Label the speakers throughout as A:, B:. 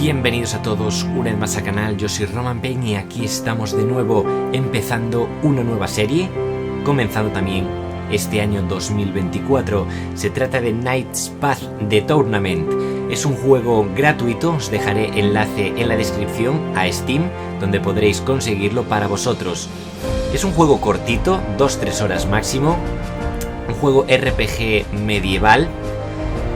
A: Bienvenidos a todos una vez más al canal, yo soy Payne y aquí estamos de nuevo empezando una nueva serie, comenzando también este año 2024. Se trata de Knight's Path The Tournament. Es un juego gratuito, os dejaré enlace en la descripción a Steam, donde podréis conseguirlo para vosotros. Es un juego cortito, 2-3 horas máximo, un juego RPG medieval,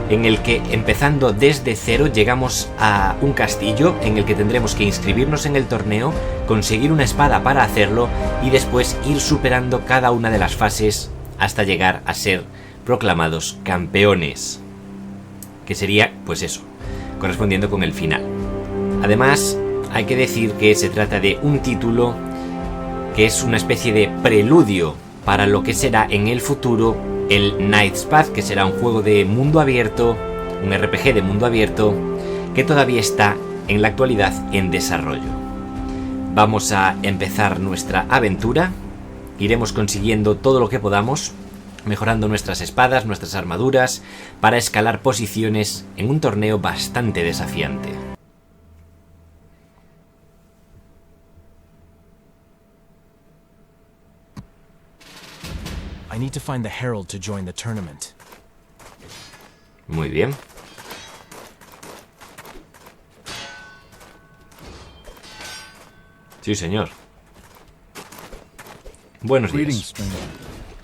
A: en el que empezando desde cero llegamos a un castillo en el que tendremos que inscribirnos en el torneo, conseguir una espada para hacerlo y después ir superando cada una de las fases hasta llegar a ser proclamados campeones, que sería pues eso, correspondiendo con el final. Además hay que decir que se trata de un título que es una especie de preludio para lo que será en el futuro el Knight's Path, que será un juego de mundo abierto, un RPG de mundo abierto, que todavía está en la actualidad en desarrollo. Vamos a empezar nuestra aventura, iremos consiguiendo todo lo que podamos, mejorando nuestras espadas, nuestras armaduras, para escalar posiciones en un torneo bastante desafiante.
B: I need to find the herald to join the tournament.
A: Muy bien. Sí, señor. Buenos días.
C: Greetings, stranger.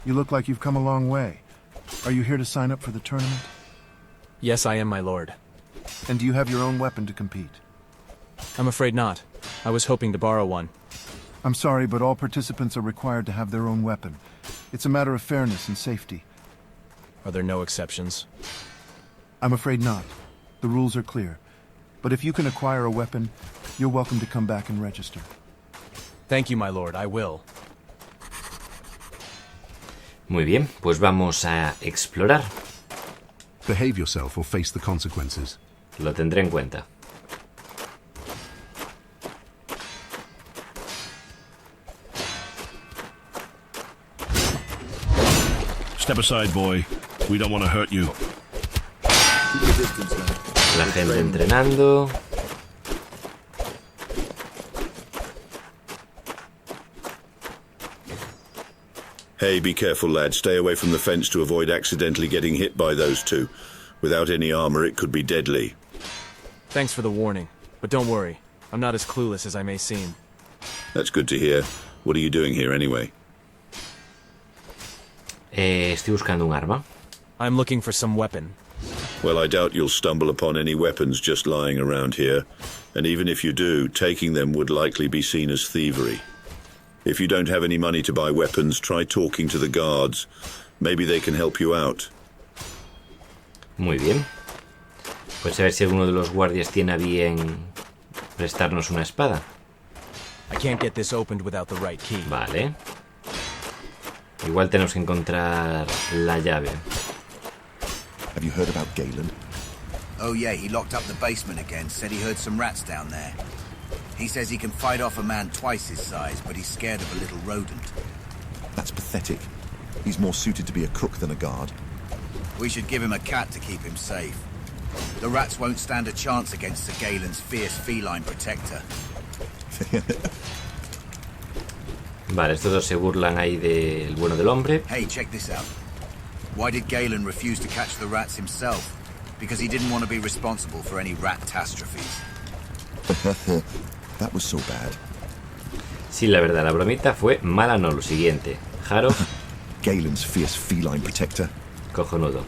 C: You look like you've come a long way. Are you here to sign up for the tournament?
B: Yes, I am, my lord.
C: And do you have your own weapon to compete?
B: I'm afraid not. I was hoping to borrow one.
C: I'm sorry, but all participants are required to have their own weapon. It's a matter of fairness and safety.
B: Are there no exceptions?
C: I'm afraid not. The rules are clear. But if you can acquire a weapon, you're welcome to come back and register.
B: Thank you, my lord. I will.
A: Muy bien, pues vamos a explorar.
D: Behave yourself or face the consequences.
A: Lo tendré en cuenta.
D: Step aside, boy. We don't want to hurt you.
A: La gente entrenando.
E: Hey, be careful, lad. Stay away from the fence to avoid accidentally getting hit by those two. Without any armor, it could be deadly.
B: Thanks for the warning, but don't worry. I'm not as clueless as I may seem.
E: That's good to hear. What are you doing here anyway?
A: Estoy buscando un arma.
B: I'm looking for some weapon.
E: Well, I doubt you'll stumble upon any weapons just lying around here. And even if you do, taking them would likely be seen as thievery. If you don't have any money to buy weapons, try talking to the guards. Maybe they can help you out.
A: Muy bien. Pues a ver si alguno de los guardias tiene a bien prestarnos una espada.
B: I can't get this opened without the right key.
A: Vale. Igual tenemos que encontrar la llave.
F: Have you heard about Galen?
G: Oh yeah, he locked up the basement again, said he heard some rats down there. He says he can fight off a man twice his size, but he's scared of a little rodent.
F: That's pathetic. He's more suited to be a cook than a guard.
G: We should give him a cat to keep him safe. The rats won't stand a chance against Sir Galen's fierce feline protector.
A: Vale, estos dos se burlan ahí del bueno del hombre.
G: Hey, check this out. Why did Galen refuse to catch the rats himself? Because he didn't want to be responsible for any rat-tastrophes.
F: That was so bad.
A: Sí, la verdad, la bromita fue mala, no, lo siguiente. Jaro.
F: Galen's fierce feline protector.
A: Cojonudo.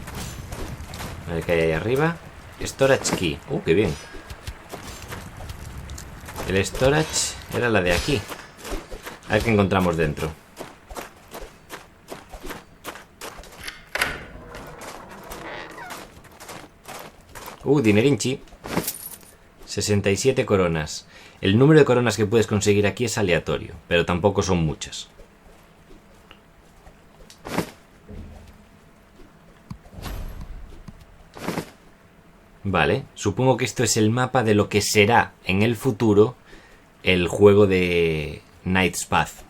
A: A ver qué hay ahí arriba. Storage key. Qué bien. El storage era la de aquí. A ver qué encontramos dentro. Dinerinchi. 67 coronas. El número de coronas que puedes conseguir aquí es aleatorio, pero tampoco son muchas. Vale, supongo que esto es el mapa de lo que será en el futuro el juego de Knight's Path,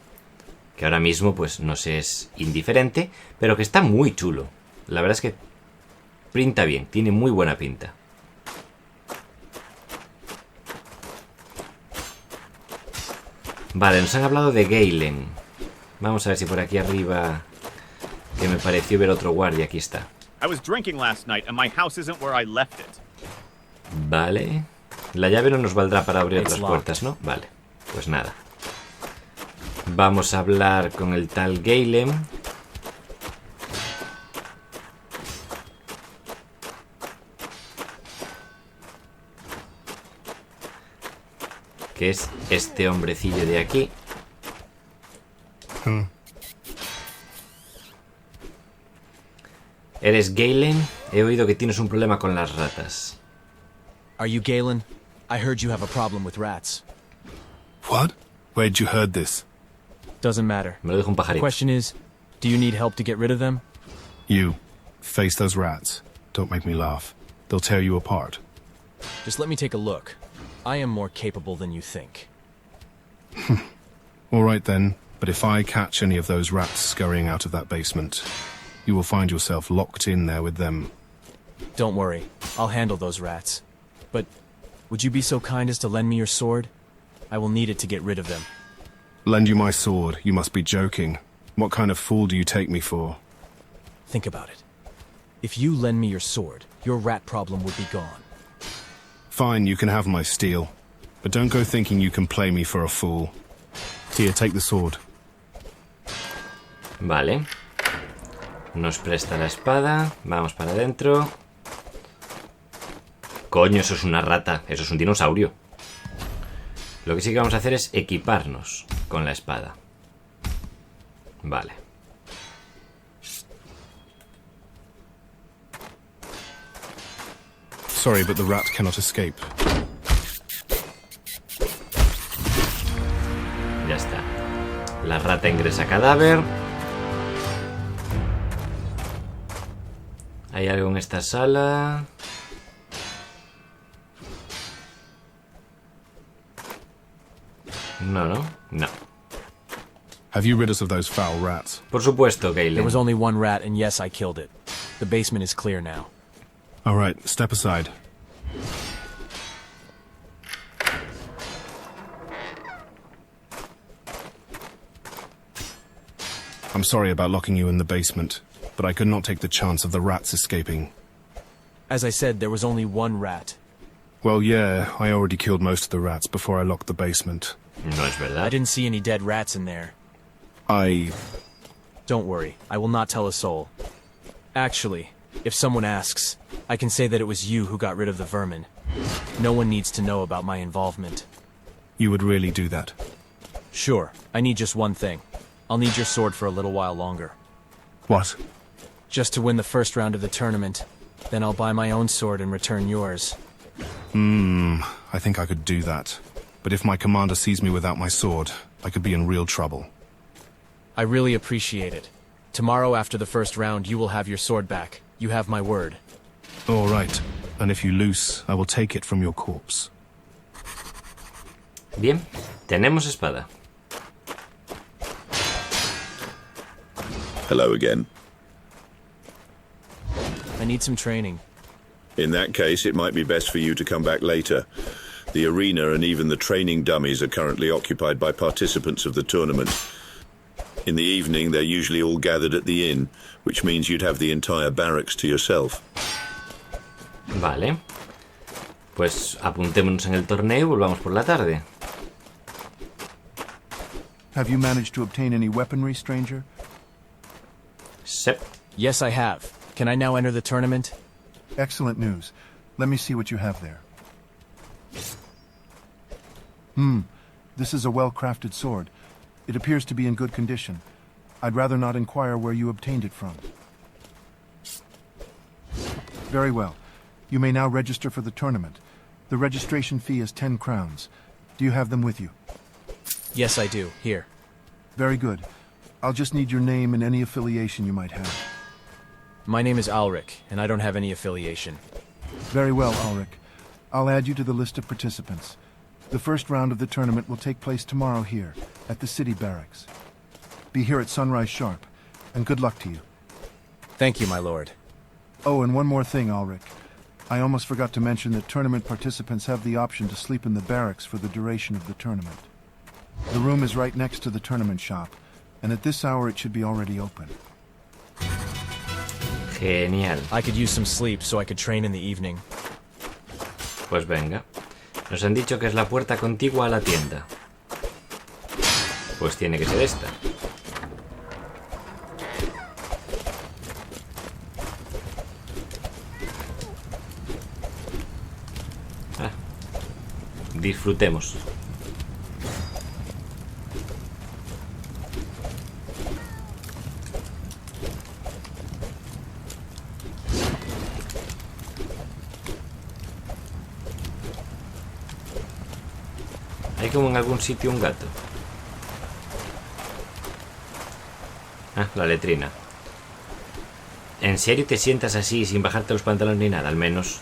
A: que ahora mismo pues nos es indiferente, pero que está muy chulo. La verdad es que pinta bien, tiene muy buena pinta. Vale, nos han hablado de Galen. Vamos a ver si por aquí arriba... Que me pareció ver otro guardia. Aquí está.
H: I was drinking last night and my house isn't where I left it.
A: Vale. La llave no nos valdrá para abrir otras puertas, ¿no? Vale. Pues nada. Vamos a hablar con el tal Galen. Que es este hombrecillo de aquí. ¿Eres Galen? He oído que tienes un problema con las ratas.
B: Are you Galen? I heard you have a problem with rats.
C: What? Where'd you heard this?
B: Doesn't matter.
A: Me lo dijo un
B: The
A: pajarito.
B: question is, do you need help to get rid of them?
C: You. Face those rats. Don't make me laugh. They'll tear you apart.
B: Just let me take a look. I am more capable than you think.
C: All right then, but if I catch any of those rats scurrying out of that basement, you will find yourself locked in there with them.
B: Don't worry, I'll handle those rats. But would you be so kind as to lend me your sword? I will need it to get rid of them.
C: Lend you my sword? You must be joking. What kind of fool do you take me for?
B: Think about it. If you lend me your sword, your rat problem would be gone.
C: Fine, you can have my steel. But don't go thinking you can play me for a fool. Here, take the sword.
A: Vale. Nos presta la espada. Vamos para adentro. Coño, eso es una rata. Eso es un dinosaurio. Lo que sí que vamos a hacer es equiparnos con la espada. Vale.
C: Sorry, but the rat cannot escape.
A: Ya está. La rata ingresa cadáver. ¿Hay algo en esta sala? No, no, no.
C: Have you rid us of those foul rats?
A: Por supuesto,
B: There
A: Galen.
B: was only one rat, and yes, I killed it. The basement is clear now.
C: All right, step aside. I'm sorry about locking you in the basement, but I could not take the chance of the rats escaping.
B: As I said, there was only one rat.
C: Well, yeah, I already killed most of the rats before I locked the basement.
A: No es
B: I
A: verdad.
B: didn't see any dead rats in there. Don't worry, I will not tell a soul. Actually, if someone asks, I can say that it was you who got rid of the vermin. No one needs to know about my involvement.
C: You would really do that?
B: Sure, I need just one thing. I'll need your sword for a little while longer.
C: What?
B: Just to win the first round of the tournament. Then I'll buy my own sword and return yours.
C: I think I could do that. But if my commander sees me without my sword, I could be in real trouble.
B: I really appreciate it. Tomorrow after the first round, you will have your sword back. You have my word.
C: All right. And if you lose, I will take it from your corpse.
A: Bien, tenemos espada.
E: Hello again.
B: I need some training.
E: In that case, it might be best for you to come back later. The arena and even the training dummies are currently occupied by participants of the tournament. In the evening, they're usually all gathered at the inn, which means you'd have the entire barracks to yourself.
A: Vale. Pues apuntémonos en el torneo y volvamos por la tarde.
C: Have you managed to obtain any weaponry, stranger?
A: Sep.
B: Yes, I have. Can I now enter the tournament?
C: Excellent news. Let me see what you have there. This is a well-crafted sword. It appears to be in good condition. I'd rather not inquire where you obtained it from. Very well. You may now register for the tournament. The registration fee is 10 crowns. Do you have them with you?
B: Yes, I do. Here.
C: Very good. I'll just need your name and any affiliation you might have.
B: My name is Alric, and I don't have any affiliation.
C: Very well, Ulrich. I'll add you to the list of participants. The first round of the tournament will take place tomorrow here, at the city barracks. Be here at sunrise sharp, and good luck to you.
B: Thank you, my lord.
C: Oh, and one more thing, Ulrich. I almost forgot to mention that tournament participants have the option to sleep in the barracks for the duration of the tournament. The room is right next to the tournament shop, and at this hour it should be already open.
A: Genial.
B: I could use some sleep so I could train in the evening.
A: Pues venga. Nos han dicho que es la puerta contigua a la tienda. Pues tiene que ser esta. Disfrutemos. Hay como en algún sitio un gato. Ah, la letrina. ¿En serio te sientas así sin bajarte los pantalones ni nada? Al menos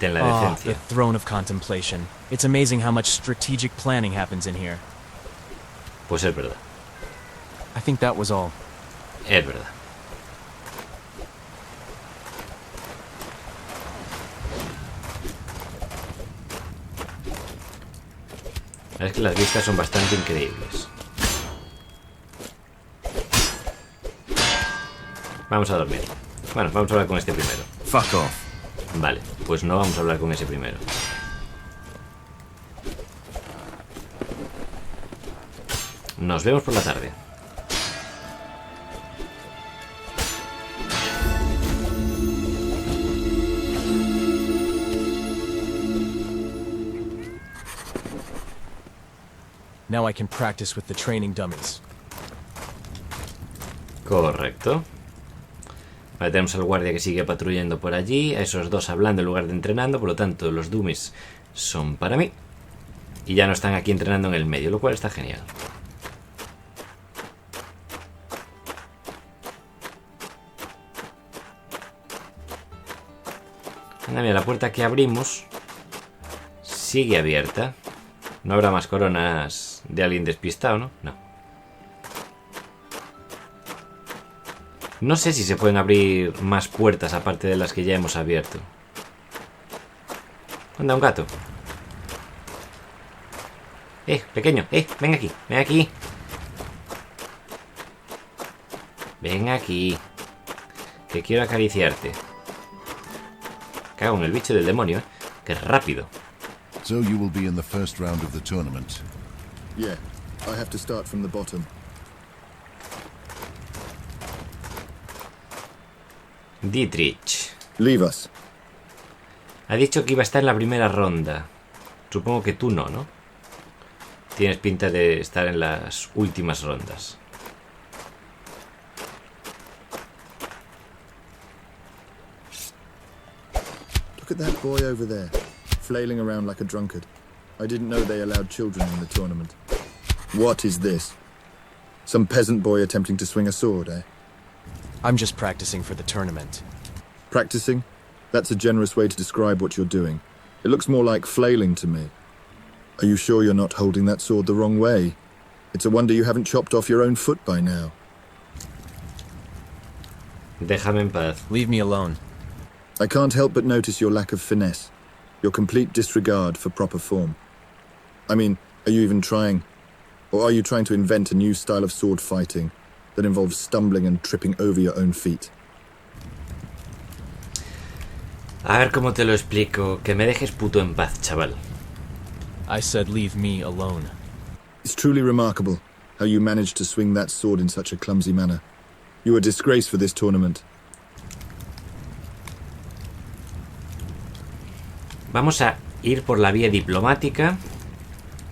A: ten la decencia.
B: The throne of contemplation. It's amazing how much strategic planning happens in here.
A: Pues es verdad.
B: I think that was all.
A: Es verdad. Es que las vistas son bastante increíbles. Vamos a dormir. Bueno, vamos a hablar con este primero.
F: Fuck off.
A: Vale, pues no vamos a hablar con ese primero. Nos vemos por la tarde.
B: Now I can practice with the training dummies.
A: Correcto. Vale, tenemos al guardia que sigue patrullando por allí, a esos dos hablando en lugar de entrenando, por lo tanto los dummies son para mí. Y ya no están aquí entrenando en el medio, lo cual está genial. Anda, mira, la puerta que abrimos sigue abierta. No habrá más coronas de alguien despistado, ¿no? No. No sé si se pueden abrir más puertas aparte de las que ya hemos abierto. Anda, un gato. Pequeño, ven aquí, ven aquí. Ven aquí. Que quiero acariciarte. Cago en el bicho del demonio, que rápido.
I: So you will be in the first round of the tournament.
F: Yeah, I have to start from the bottom.
A: Dietrich.
F: Leave us.
A: Ha dicho que iba a estar en la primera ronda. Supongo que tú no, ¿no? Tienes pinta de estar en las últimas rondas.
F: Look at that boy over there, flailing around like a drunkard. I didn't know they allowed children in the tournament. What is this? Some peasant boy attempting to swing a sword, eh?
B: I'm just practicing for the tournament.
F: Practicing? That's a generous way to describe what you're doing. It looks more like flailing to me. Are you sure you're not holding that sword the wrong way? It's a wonder you haven't chopped off your own foot by now.
A: Déjame en paz.
B: Leave me alone.
F: I can't help but notice your lack of finesse, your complete disregard for proper form. I mean, are you even trying? Or are you trying to invent a new style of sword fighting that involves stumbling and tripping over your own feet?
A: A ver cómo te lo explico. Que me dejes puto en paz, chaval.
B: I said leave me alone.
F: It's truly remarkable how you managed to swing that sword in such a clumsy manner. You are a disgrace for this tournament.
A: Vamos a ir por la vía diplomática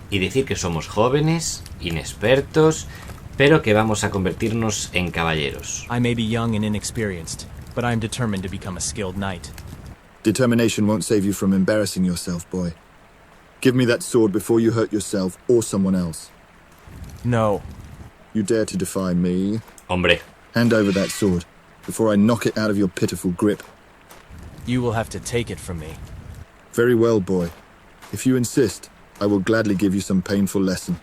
A: y decir que somos jóvenes, inexpertos, pero que vamos a convertirnos en caballeros.
B: I may be young and inexperienced, but I'm determined to become a skilled knight.
F: Determination won't save you from embarrassing yourself, boy. Give me that sword before you hurt yourself or someone else.
B: No.
F: You dare to defy me?
A: Hombre.
F: Hand over that sword before I knock it out of your pitiful grip.
B: You will have to take it from me.
F: Very well, boy. If you insist, I will gladly give you some painful lesson.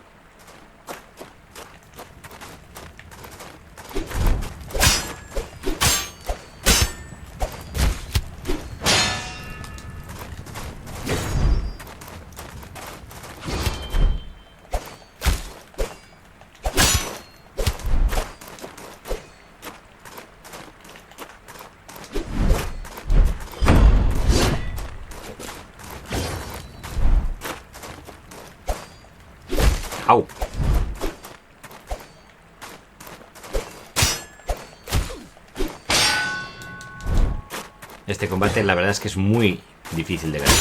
A: ¡Au! Este combate la verdad es que es muy difícil de ganar.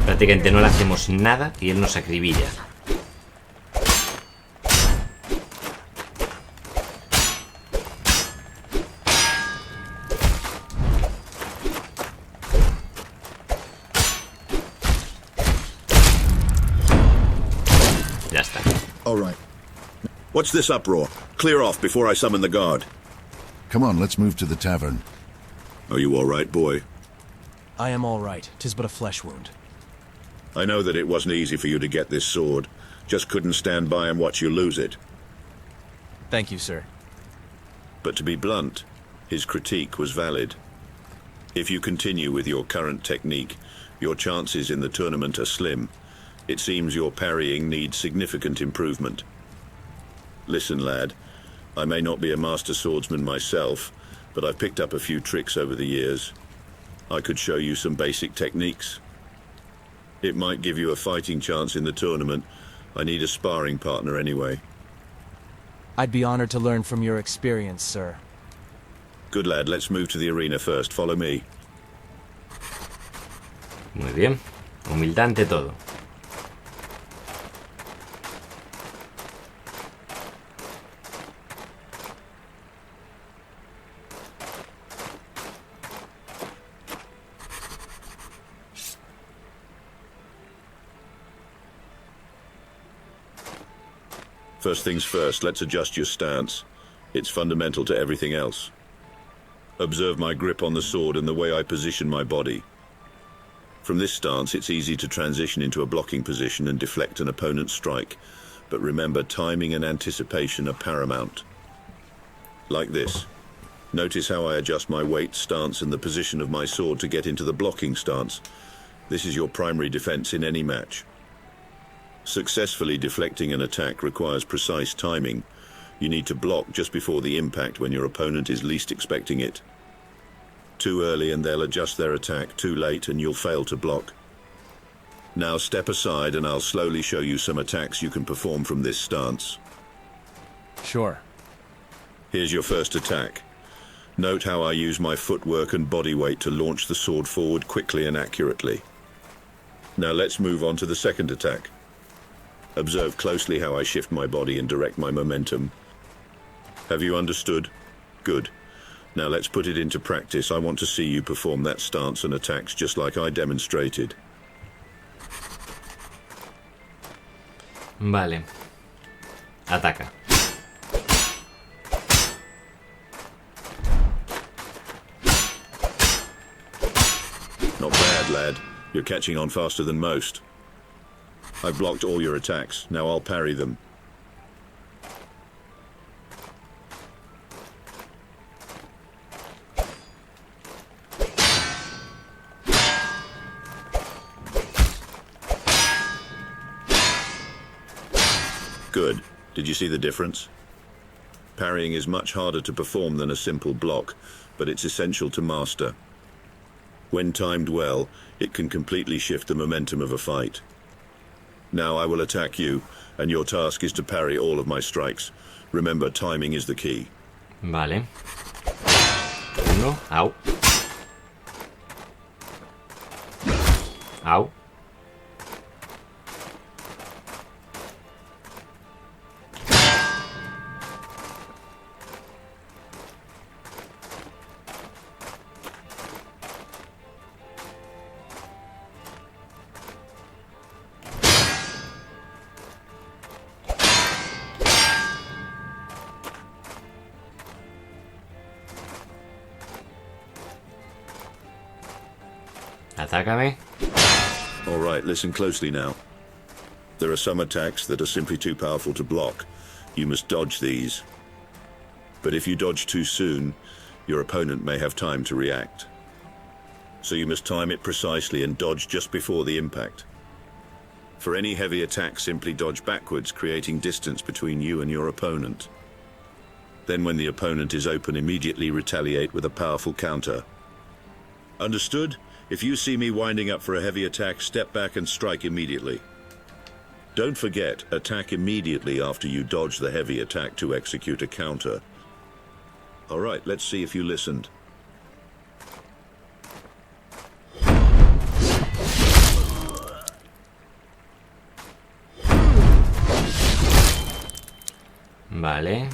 A: Prácticamente no le hacemos nada y él nos acribilla. Ya está.
E: All right. What's this uproar? Clear off before I summon the guard.
I: Come on, let's move to the tavern.
E: Are you all right, boy?
B: I am all right. 'Tis but a flesh wound.
E: I know that it wasn't easy for you to get this sword. Just couldn't stand by and watch you lose it.
B: Thank you, sir.
E: But to be blunt, his critique was valid. If you continue with your current technique, your chances in the tournament are slim. It seems your parrying needs significant improvement. Listen, lad, I may not be a master swordsman myself, but I've picked up a few tricks over the years. I could show you some basic techniques. It might give you a fighting chance in the tournament. I need a sparring partner anyway.
B: I'd be honored to learn from your experience, sir.
E: Good lad, let's move to the arena first. Follow me.
A: Muy bien. Humildad ante todo.
E: First things first, let's adjust your stance. It's fundamental to everything else. Observe my grip on the sword and the way I position my body. From this stance, it's easy to transition into a blocking position and deflect an opponent's strike. But remember, timing and anticipation are paramount. Like this. Notice how I adjust my weight, stance, and the position of my sword to get into the blocking stance. This is your primary defense in any match. Successfully deflecting an attack requires precise timing. You need to block just before the impact when your opponent is least expecting it. Too early and they'll adjust their attack. Too late and you'll fail to block. Now step aside and I'll slowly show you some attacks you can perform from this stance.
B: Sure.
E: Here's your first attack. Note how I use my footwork and body weight to launch the sword forward quickly and accurately. Now let's move on to the second attack. Observe closely how I shift my body and direct my momentum. Have you understood? Good. Now let's put it into practice. I want to see you perform that stance and attacks just like I demonstrated.
A: Vale. Ataca.
E: Not bad, lad. You're catching on faster than most. I've blocked all your attacks. Now I'll parry them. Good. Did you see the difference? Parrying is much harder to perform than a simple block, but it's essential to master. When timed well, it can completely shift the momentum of a fight. Now I will attack you, and your task is to parry all of my strikes. Remember, timing is the key.
A: Vale. Uno. Au. Au. Atácame.
E: All right, listen closely now. There are some attacks that are simply too powerful to block. You must dodge these. But if you dodge too soon, your opponent may have time to react. So you must time it precisely and dodge just before the impact. For any heavy attack, simply dodge backwards, creating distance between you and your opponent. Then when the opponent is open, immediately retaliate with a powerful counter. Understood? If you see me winding up for a heavy attack, step back and strike immediately. Don't forget, attack immediately after you dodge the heavy attack to execute a counter. Alright, let's see if you listened.
A: Vale.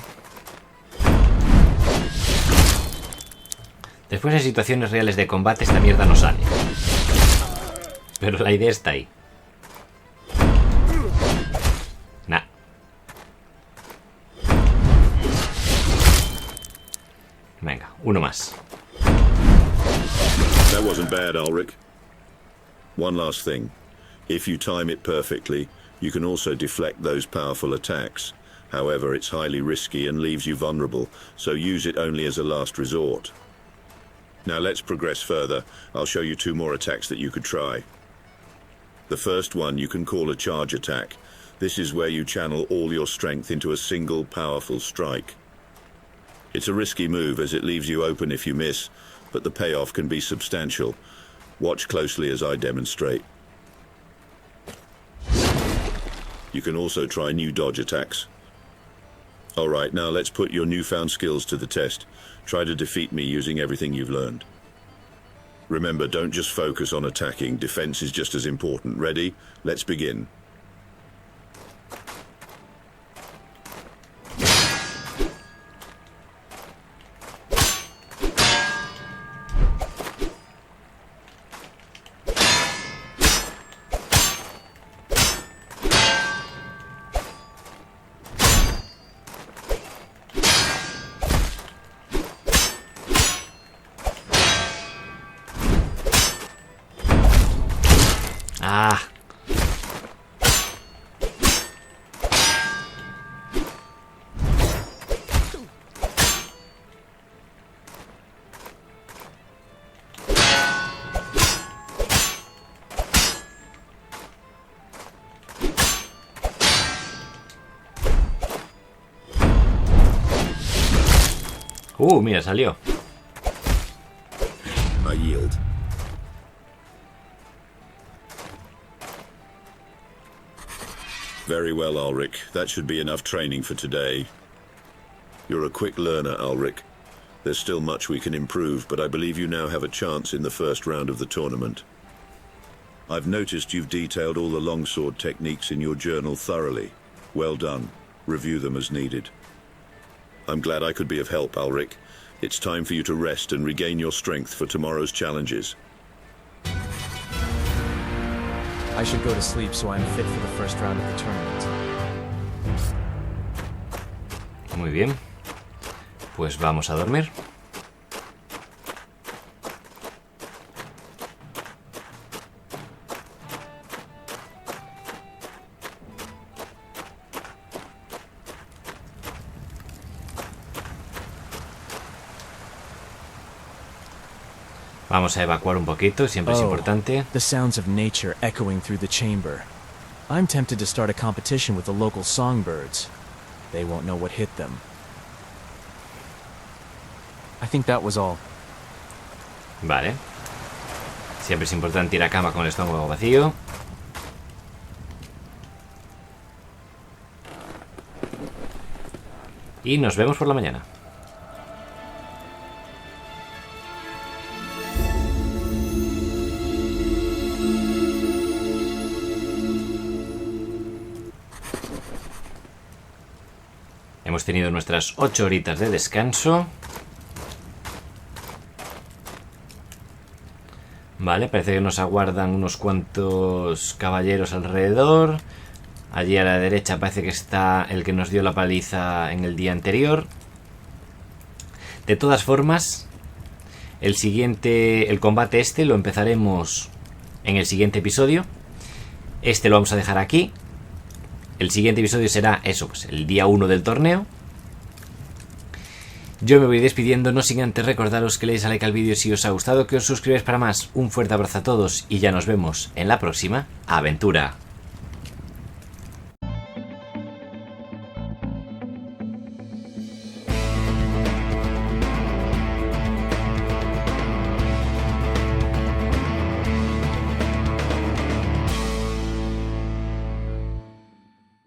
A: Después en situaciones reales de combate esta mierda no sale. Pero la idea está ahí. Nah. Venga, uno más.
E: That wasn't bad, Ulrich. One last thing. If you time it perfectly, you can also deflect those powerful attacks. However, it's highly risky and leaves you vulnerable, so use it only as a last resort. Now let's progress further. I'll show you 2 more attacks that you could try. The first one you can call a charge attack. This is where you channel all your strength into a single powerful strike. It's a risky move as it leaves you open if you miss, but the payoff can be substantial. Watch closely as I demonstrate. You can also try new dodge attacks. Alright, now let's put your newfound skills to the test. Try to defeat me using everything you've learned. Remember, don't just focus on attacking. Defense is just as important. Ready? Let's begin.
A: Ah. Mira, salió.
E: I yield. Very well, Ulrich. That should be enough training for today. You're a quick learner, Ulrich. There's still much we can improve, but I believe you now have a chance in the first round of the tournament. I've noticed you've detailed all the longsword techniques in your journal thoroughly. Well done. Review them as needed. I'm glad I could be of help, Ulrich. It's time for you to rest and regain your strength for tomorrow's challenges.
B: I should go to sleep so I'm fit for the first round of the tournament.
A: Muy bien. Pues vamos a dormir. Vamos a evacuar un poquito, siempre es importante.
B: The sounds of nature echoing through the chamber. I'm tempted to start a competition with the local songbirds. They won't know what hit them. I think that was all.
A: Vale. Siempre es importante ir a cama con el estómago vacío. Y nos vemos por la mañana. Hemos tenido nuestras 8 horitas de descanso. Vale, parece que nos aguardan unos cuantos caballeros alrededor. Allí a la derecha parece que está el que nos dio la paliza en el día anterior. De todas formas, el combate este lo empezaremos en el siguiente episodio. Este lo vamos a dejar aquí. El siguiente episodio será eso, pues el día 1 del torneo. Yo me voy despidiendo, no sin antes recordaros que le deis a like al vídeo si os ha gustado, que os suscribáis para más. Un fuerte abrazo a todos y ya nos vemos en la próxima aventura.